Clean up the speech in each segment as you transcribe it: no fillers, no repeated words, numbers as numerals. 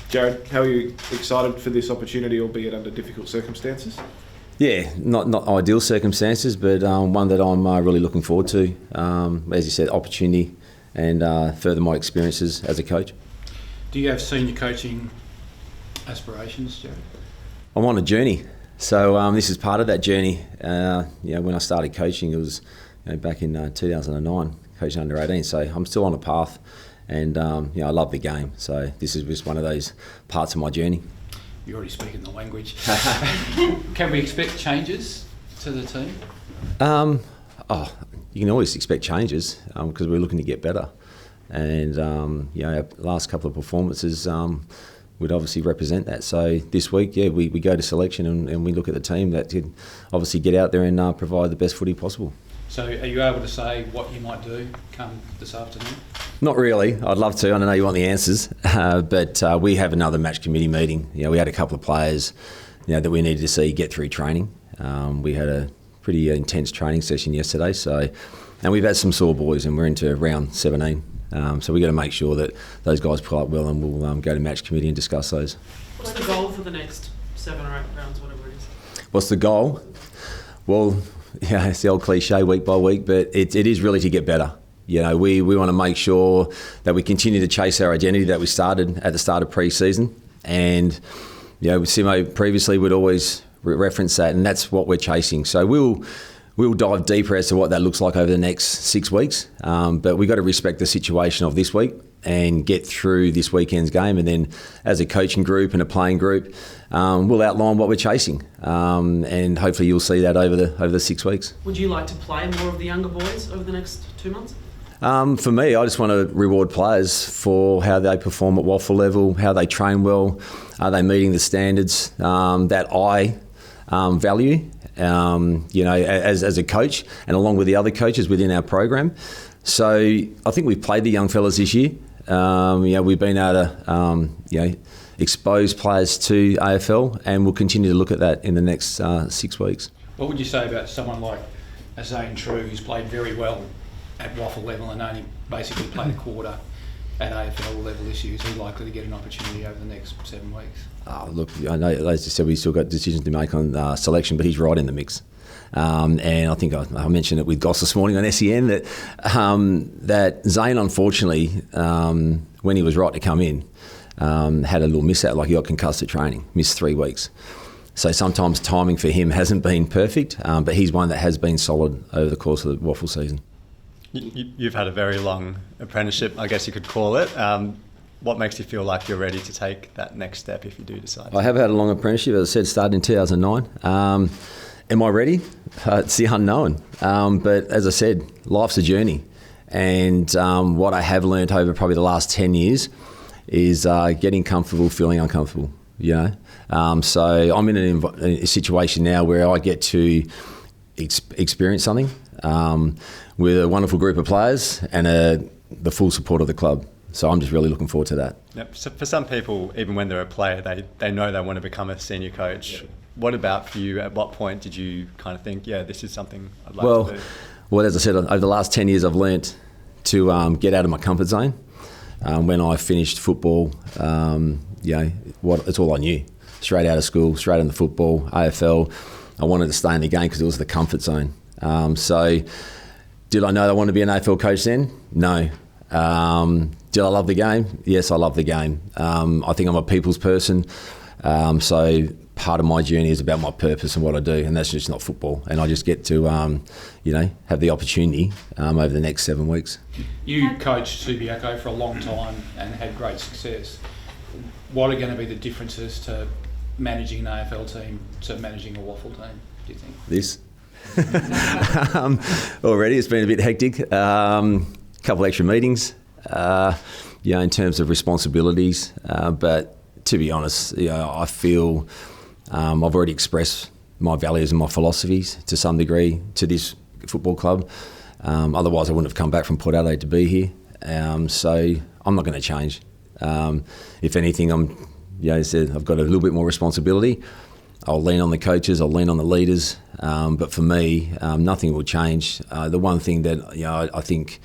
Jarrad, how are you excited for this opportunity, albeit under difficult circumstances? Yeah, not ideal circumstances, but one that I'm really looking forward to. As you said, opportunity and further my experiences as a coach. Do you have senior coaching aspirations, Jarrad? I'm on a journey, so this is part of that journey. When I started coaching, it was back in 2009, coaching under 18. So I'm still on a path, and I love the game. So this is just one of those parts of my journey. You're already speaking the language. Can we expect changes to the team? You can always expect changes because we're looking to get better, and our last couple of performances would obviously represent that. So this week, we go to selection and we look at the team that could obviously get out there and provide the best footy possible. So are you able to say what you might do come this afternoon? Not really. I'd love to. I know you want the answers, but we have another match committee meeting. We had a couple of players that we needed to see get through training. We had a pretty intense training session yesterday, and we've had some sore boys, and we're into round 17. So we've got to make sure that those guys pull up well, and we'll go to match committee and discuss those. What's the goal for the next 7 or 8 rounds, whatever it is? What's the goal? Well, it's the old cliche, week by week, but it is really to get better. We want to make sure that we continue to chase our identity that we started at the start of pre-season. And, with Simo previously would always reference that, and that's what we're chasing. So we'll dive deeper as to what that looks like over the next 6 weeks. But we've got to respect the situation of this week and get through this weekend's game. And then as a coaching group and a playing group, we'll outline what we're chasing. And hopefully you'll see that over the 6 weeks. Would you like to play more of the younger boys over the next 2 months? For me, I just want to reward players for how they perform at waffle level, how they train well, are they meeting the standards that I value, as a coach and along with the other coaches within our program. So I think we've played the young fellas this year. We've been able to, expose players to AFL, and we'll continue to look at that in the next 6 weeks. What would you say about someone like Zane True, who's played very well at waffle level and only basically played a quarter at AFL level this year? Is he likely to get an opportunity over the next 7 weeks? Look, I know, as you said, we've still got decisions to make on selection, but he's right in the mix. And I think I mentioned it with Goss this morning on SEN that Zane, unfortunately, when he was right to come in, had a little miss out, like he got concussed at training, missed 3 weeks. So sometimes timing for him hasn't been perfect, but he's one that has been solid over the course of the waffle season. You've had a very long apprenticeship, I guess you could call it. What makes you feel like you're ready to take that next step if you do decide? I have had a long apprenticeship, as I said, started in 2009. Am I ready? It's the unknown. But as I said, life's a journey. And what I have learned over probably the last 10 years is getting comfortable, feeling uncomfortable. So I'm in a situation now where I get to experience something with a wonderful group of players and the full support of the club. So I'm just really looking forward to that. Yep. So for some people, even when they're a player, they know they want to become a senior coach. What about for you? At what point did you kind of think, this is something I'd like to do? Well, as I said, over the last 10 years, I've learnt to get out of my comfort zone. When I finished football, it's all I knew. Straight out of school, straight into football, AFL. I wanted to stay in the game because it was the comfort zone. So did I know I wanted to be an AFL coach then? No. Did I love the game? Yes, I love the game. I think I'm a people's person. So part of my journey is about my purpose and what I do, and that's just not football. And I just get to, have the opportunity over the next 7 weeks. You coached Subiaco for a long time and had great success. What are going to be the differences to managing an AFL team to managing a waffle team, do you think? This. Already it's been a bit hectic. Couple extra meetings, in terms of responsibilities. But to be honest, I feel I've already expressed my values and my philosophies to some degree to this football club. Otherwise, I wouldn't have come back from Port Adelaide to be here. So I'm not going to change. If anything, I've got a little bit more responsibility. I'll lean on the coaches, I'll lean on the leaders. But for me, nothing will change. The one thing that I think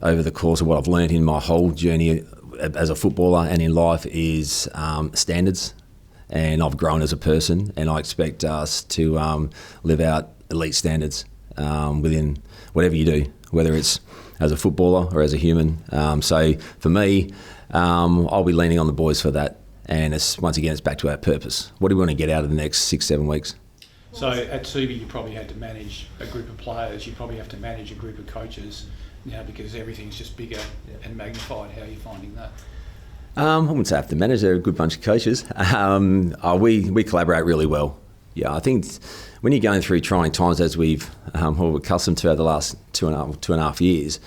over the course of what I've learned in my whole journey as a footballer and in life is standards. And I've grown as a person, and I expect us to live out elite standards within whatever you do, whether it's as a footballer or as a human. So for me, I'll be leaning on the boys for that. And once again, it's back to our purpose. What do we want to get out of the next 6-7 weeks? So at Subi, you probably had to manage a group of players. You probably have to manage a group of coaches now because everything's just bigger and magnified. How are you finding that? I wouldn't say I have to manage. They're a good bunch of coaches. We collaborate really well. Yeah, I think when you're going through trying times, as we've we're accustomed to over the last two and a half years,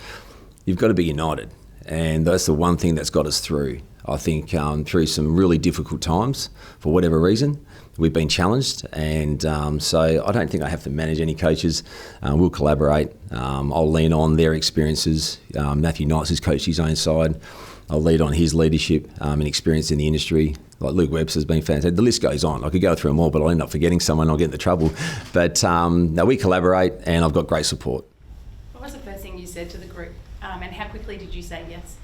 you've got to be united. And that's the one thing that's got us through. I think through some really difficult times, for whatever reason, we've been challenged. And so I don't think I have to manage any coaches. We'll collaborate. I'll lean on their experiences. Matthew Knight's has coached his own side. I'll lead on his leadership and experience in the industry. Like Luke Webster's been fantastic. The list goes on. I could go through them all, but I'll end up forgetting someone and I'll get into trouble. But no, we collaborate and I've got great support. What was the first thing you said to the group and how quickly did you say yes?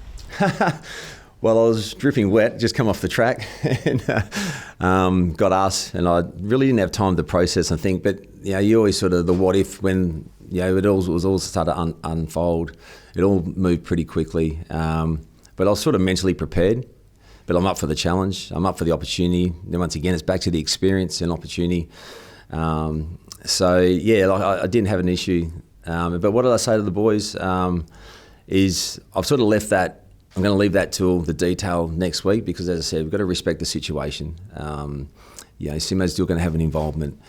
Well, I was dripping wet, just come off the track and got asked, and I really didn't have time to process and think. But you always sort of the what if when it all started to unfold. It all moved pretty quickly, but I was sort of mentally prepared. But I'm up for the challenge. I'm up for the opportunity. Then once again, it's back to the experience and opportunity. So I didn't have an issue. But what did I say to the boys? Is I've sort of left that. I'm going to leave that till the detail next week because, as I said, we've got to respect the situation. Simo's still going to have an involvement.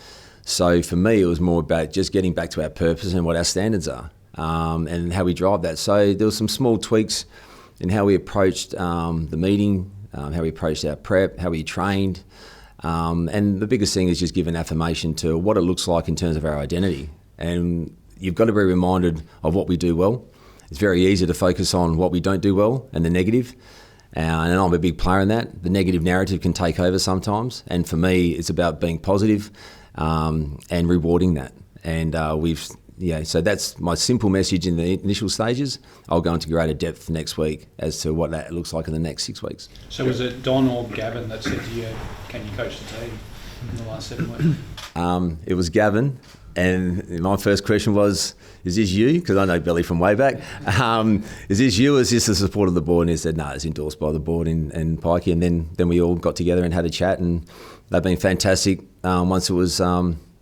So for me, it was more about just getting back to our purpose and what our standards are and how we drive that. So there were some small tweaks in how we approached the meeting, how we approached our prep, how we trained. And the biggest thing is just giving affirmation to what it looks like in terms of our identity. And you've got to be reminded of what we do well. It's very easy to focus on what we don't do well and the negative. And I'm a big player in that. The negative narrative can take over sometimes. And for me, it's about being positive and rewarding that. And so that's my simple message in the initial stages. I'll go into greater depth next week as to what that looks like in the next 6 weeks. So was it Don or Gavin that said to you, can you coach the team in the last 7 weeks? It was Gavin. And my first question was, is this you? Because I know Billy from way back. Is this you or is this the support of the board? And he said, no, it's endorsed by the board in Pikey. And then we all got together and had a chat, and they've been fantastic once it was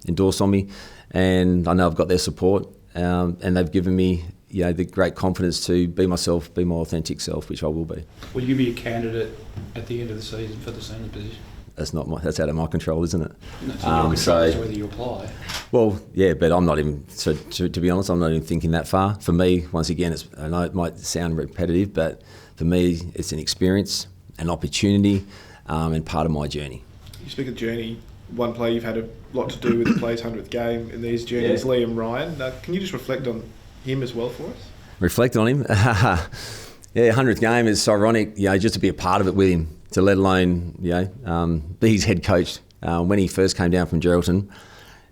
endorsed on me. And I know I've got their support, and they've given me the great confidence to be myself, be my authentic self, which I will be. Will you be a candidate at the end of the season for the senior position? That's out of my control, isn't it? No, it's not your control as to whether you apply. Well, yeah, but I'm not even. So to be honest, I'm not even thinking that far. For me, once again, I know it might sound repetitive, but for me, it's an experience, an opportunity, and part of my journey. You speak of journey. One player you've had a lot to do with the player's 100th game in these journeys, Liam Ryan. Can you just reflect on him as well for us? Reflect on him? 100th game is ironic, just to be a part of it with him, to let alone, be his head coach. When he first came down from Geraldton,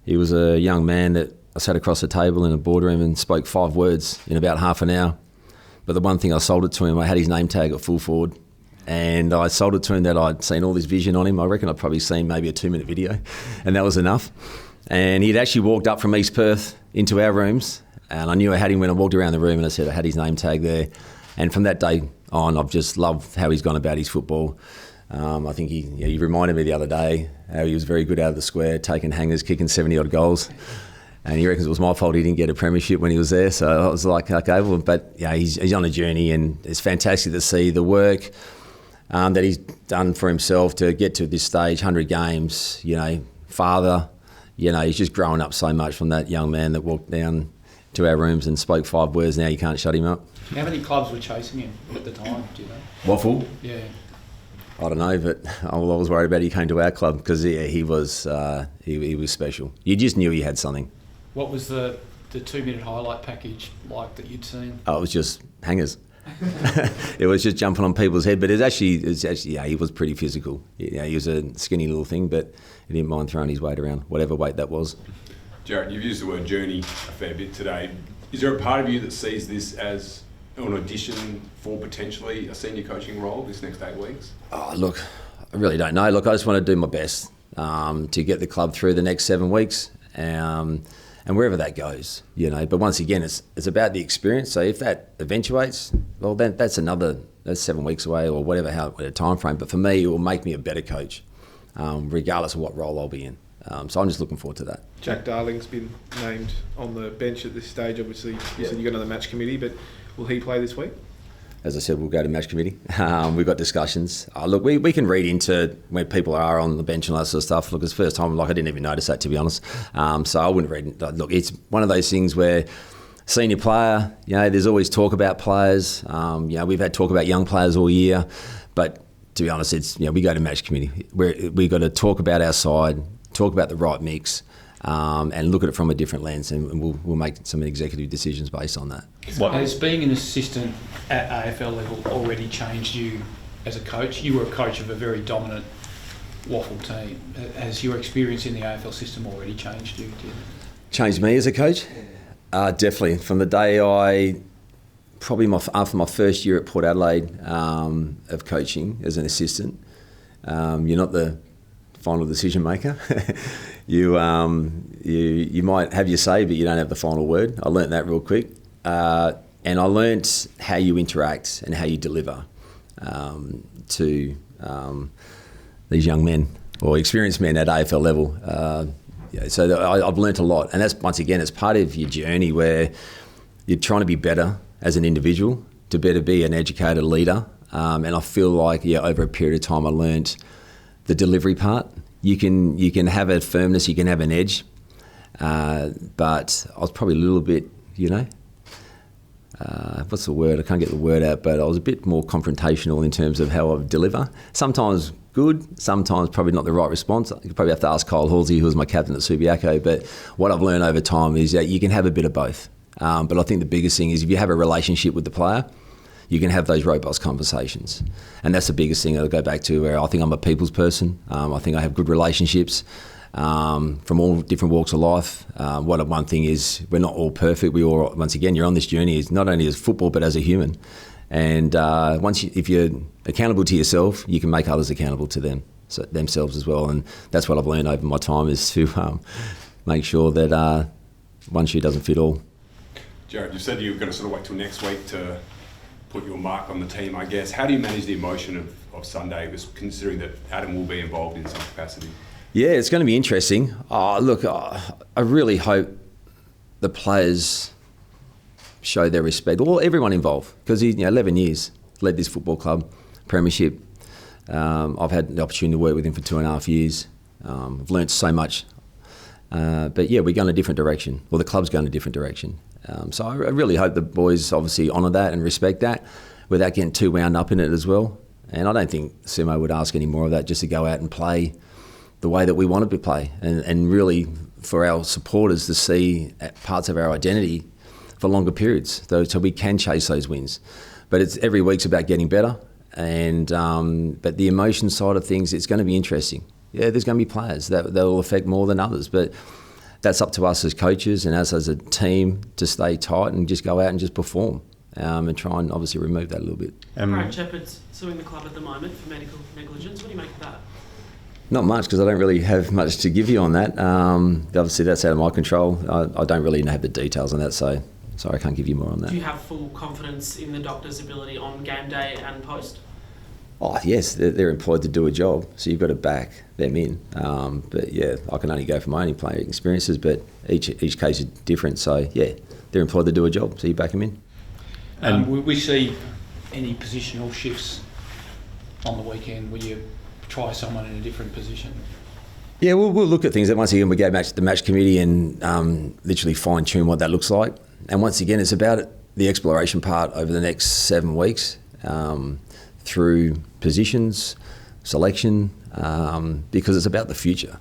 he was a young man that I sat across the table in a boardroom and spoke 5 words in about half an hour. But the one thing I sold it to him, I had his name tag at full forward. And I sold it to him that I'd seen all this vision on him. I reckon I'd probably seen maybe a 2-minute video, and that was enough. And he'd actually walked up from East Perth into our rooms, and I knew I had him when I walked around the room, and I said I had his name tag there. And from that day on, I've just loved how he's gone about his football. I think he reminded me the other day how he was very good out of the square, taking hangers, kicking 70-odd goals. And he reckons it was my fault he didn't get a premiership when he was there. So I was like, okay, well, but he's on a journey, and it's fantastic to see the work that he's done for himself to get to this stage, 100 games, father, he's just grown up so much from that young man that walked down to our rooms and spoke 5 words. Now you can't shut him up. How many clubs were chasing him at the time, do you know? Waffle? Yeah. I don't know, but I was worried about he came to our club because he was special. You just knew he had something. What was the 2-minute highlight package like that you'd seen? Oh, it was just hangers. It was just jumping on people's head, but it was actually he was pretty physical. He was a skinny little thing, but he didn't mind throwing his weight around, whatever weight that was. Jarrad, you've used the word journey a fair bit today. Is there a part of you that sees this as an audition for potentially a senior coaching role this next 8 weeks? Oh, look, I really don't know. Look, I just want to do my best to get the club through the next 7 weeks, and wherever that goes, you know. But once again, it's about the experience. So if that eventuates, well, then that's 7 weeks away or whatever time frame. But for me, it will make me a better coach, regardless of what role I'll be in. So I'm just looking forward to that. Jack Darling's been named on the bench at this stage. Obviously, you said you got another match committee, but will he play this week? As I said, we'll go to match committee. We've got discussions. Look, we can read into when people are on the bench and all that sort of stuff. Look, it's the first time, I didn't even notice that, to be honest. So I wouldn't read. Look, it's one of those things where senior player, there's always talk about players. We've had talk about young players all year, but to be honest, it's we go to match committee. We've got to talk about our side, talk about the right mix, and look at it from a different lens, and we'll make some executive decisions based on that. Has being an assistant at AFL level already changed you as a coach? You were a coach of a very dominant Waffle team. Has your experience in the AFL system already changed you? Changed me as a coach? Definitely. From the day after my first year at Port Adelaide of coaching as an assistant, you're not the final decision maker. You might have your say, but you don't have the final word. I learnt that real quick. And I learnt how you interact and how you deliver to these young men or experienced men at AFL level. So I've learnt a lot. And that's, once again, it's part of your journey where you're trying to be better as an individual, to better be an educated leader. And I feel like, over a period of time, I learnt the delivery part. You can have a firmness, you can have an edge, but I was probably a little bit, what's the word? I can't get the word out, but I was a bit more confrontational in terms of how I would deliver. Sometimes good, sometimes probably not the right response. You probably have to ask Kyle Halsey, who was my captain at Subiaco, but what I've learned over time is that you can have a bit of both. But I think the biggest thing is if you have a relationship with the player, you can have those robust conversations. And that's the biggest thing I'll go back to, where I think I'm a people's person. I think I have good relationships from all different walks of life. One thing is, we're not all perfect. We all, once again, you're on this journey not only as football, but as a human. And if you're accountable to yourself, you can make others accountable to themselves as well. And that's what I've learned over my time, is to make sure that one shoe doesn't fit all. Jarrad, you said you're going to sort of wait till next week to put your mark on the team, I guess. How do you manage the emotion of Sunday, considering that Adam will be involved in some capacity? Yeah, it's going to be interesting. Look, I really hope the players show their respect, or everyone involved, because he's 11 years, led this football club, premiership. I've had the opportunity to work with him for 2.5 years. I've learnt so much. But we're going a different direction, or the club's going a different direction. So I really hope the boys obviously honour that and respect that without getting too wound up in it as well. And I don't think Sumo would ask any more of that, just to go out and play the way that we want to play, and really for our supporters to see parts of our identity for longer periods, so we can chase those wins. But it's every week's about getting better, and but the emotion side of things, it's going to be interesting. Yeah, there's going to be players that will affect more than others, but that's up to us as coaches and us as a team to stay tight and just go out and just perform, and try and obviously remove that a little bit. Brad Shepherd's suing the club at the moment for medical negligence. What do you make of that? Not much, because I don't really have much to give you on that. Obviously, that's out of my control. I don't really have the details on that, so sorry, I can't give you more on that. Do you have full confidence in the doctor's ability on game day and post? Oh, yes, they're employed to do a job, so you've got to back them in. But I can only go from my own playing experiences, but each case is different. So, they're employed to do a job, so you back them in. And we see any positional shifts on the weekend where you try someone in a different position? Yeah, we'll look at things. Once again, we go back to the match committee and literally fine-tune what that looks like. And once again, it's about the exploration part over the next 7 weeks. Through positions, selection, because it's about the future.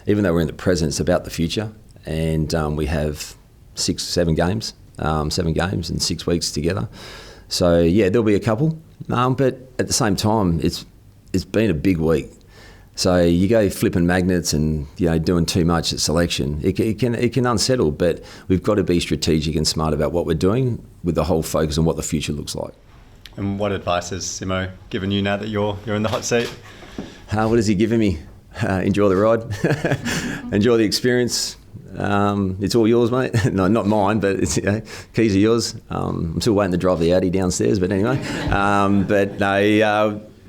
Even though we're in the present, it's about the future. And we have 7 games in 6 weeks together. So, there'll be a couple. But at the same time, it's been a big week. So you go flipping magnets and doing too much at selection. It can unsettle, but we've got to be strategic and smart about what we're doing with the whole focus on what the future looks like. And what advice has Simo given you now that you're in the hot seat? What has he given me? Enjoy the ride, enjoy the experience. It's all yours, mate. No, not mine, but it's, keys are yours. I'm still waiting to drive the Audi downstairs, but anyway.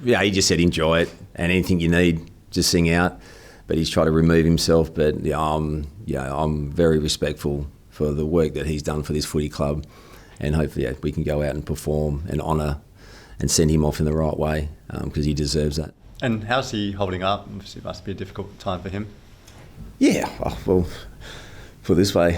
He just said enjoy it, and anything you need, just sing out. But he's tried to remove himself. But I'm very respectful for the work that he's done for this footy club, and hopefully we can go out and perform and honour and send him off in the right way because he deserves that. And how's he holding up? Obviously, it must be a difficult time for him. Yeah, well, put it this way,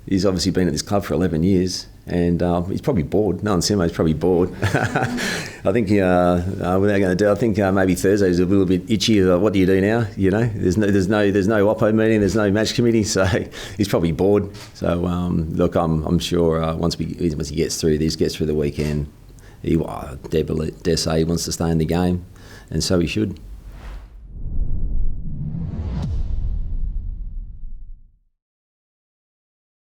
he's obviously been at this club for 11 years. And he's probably bored. No, Simo's probably bored. I think what they're going to do. I think maybe Thursday's a little bit itchy. What do you do now? There's no Oppo meeting. There's no match committee. So he's probably bored. So look, I'm sure once he gets through the weekend, dare say he wants to stay in the game, and so he should.